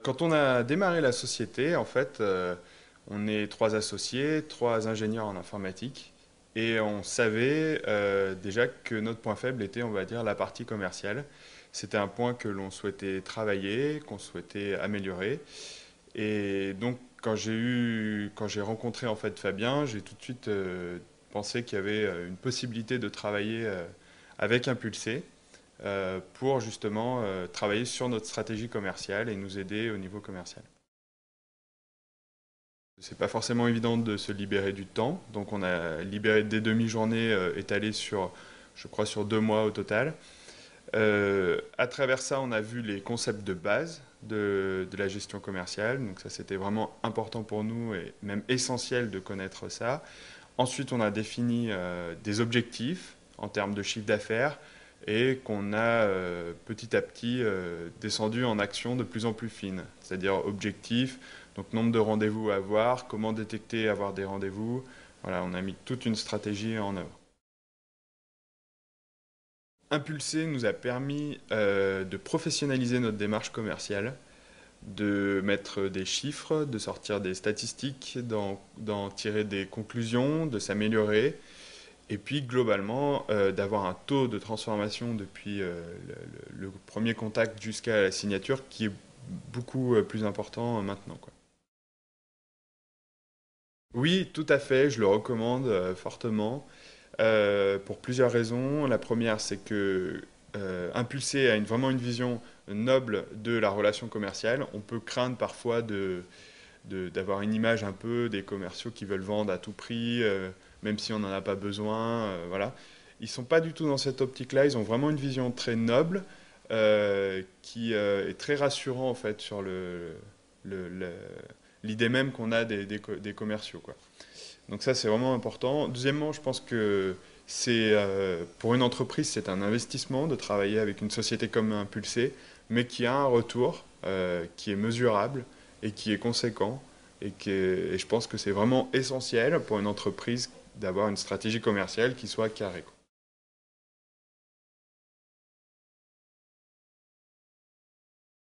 Quand on a démarré la société, en fait, on est trois associés, trois ingénieurs en informatique, et on savait déjà que notre point faible était, on va dire, la partie commerciale. C'était un point que l'on souhaitait travailler, qu'on souhaitait améliorer. Et donc, quand j'ai rencontré en fait Fabien, j'ai tout de suite pensé qu'il y avait une possibilité de travailler avec Impulsé pour justement travailler sur notre stratégie commerciale et nous aider au niveau commercial. C'est pas forcément évident de se libérer du temps, donc on a libéré des demi-journées étalées sur, je crois, sur 2 mois au total. À travers ça, on a vu les concepts de base de la gestion commerciale, donc ça c'était vraiment important pour nous et même essentiel de connaître ça. Ensuite, on a défini des objectifs en termes de chiffre d'affaires et qu'on a petit à petit descendu en actions de plus en plus fines, c'est-à-dire objectifs, donc nombre de rendez-vous à avoir, comment détecter avoir des rendez-vous. Voilà, on a mis toute une stratégie en œuvre. Impulser nous a permis de professionnaliser notre démarche commerciale, de mettre des chiffres, de sortir des statistiques, d'en tirer des conclusions, de s'améliorer. Et puis globalement, d'avoir un taux de transformation depuis le premier contact jusqu'à la signature qui est beaucoup plus important maintenant, quoi. Oui, tout à fait, je le recommande fortement pour plusieurs raisons. La première, c'est que Impulsé a vraiment une vision noble de la relation commerciale. On peut craindre parfois d'avoir une image un peu des commerciaux qui veulent vendre à tout prix, même si on n'en a pas besoin. Voilà. Ils ne sont pas du tout dans cette optique-là. Ils ont vraiment une vision très noble qui est très rassurant en fait sur le- le- l'idée même qu'on a des commerciaux, quoi. Donc ça, c'est vraiment important. Deuxièmement, je pense que pour une entreprise, c'est un investissement de travailler avec une société comme Impulsé, mais qui a un retour qui est mesurable et qui est conséquent. Et je pense que c'est vraiment essentiel pour une entreprise d'avoir une stratégie commerciale qui soit carrée, quoi.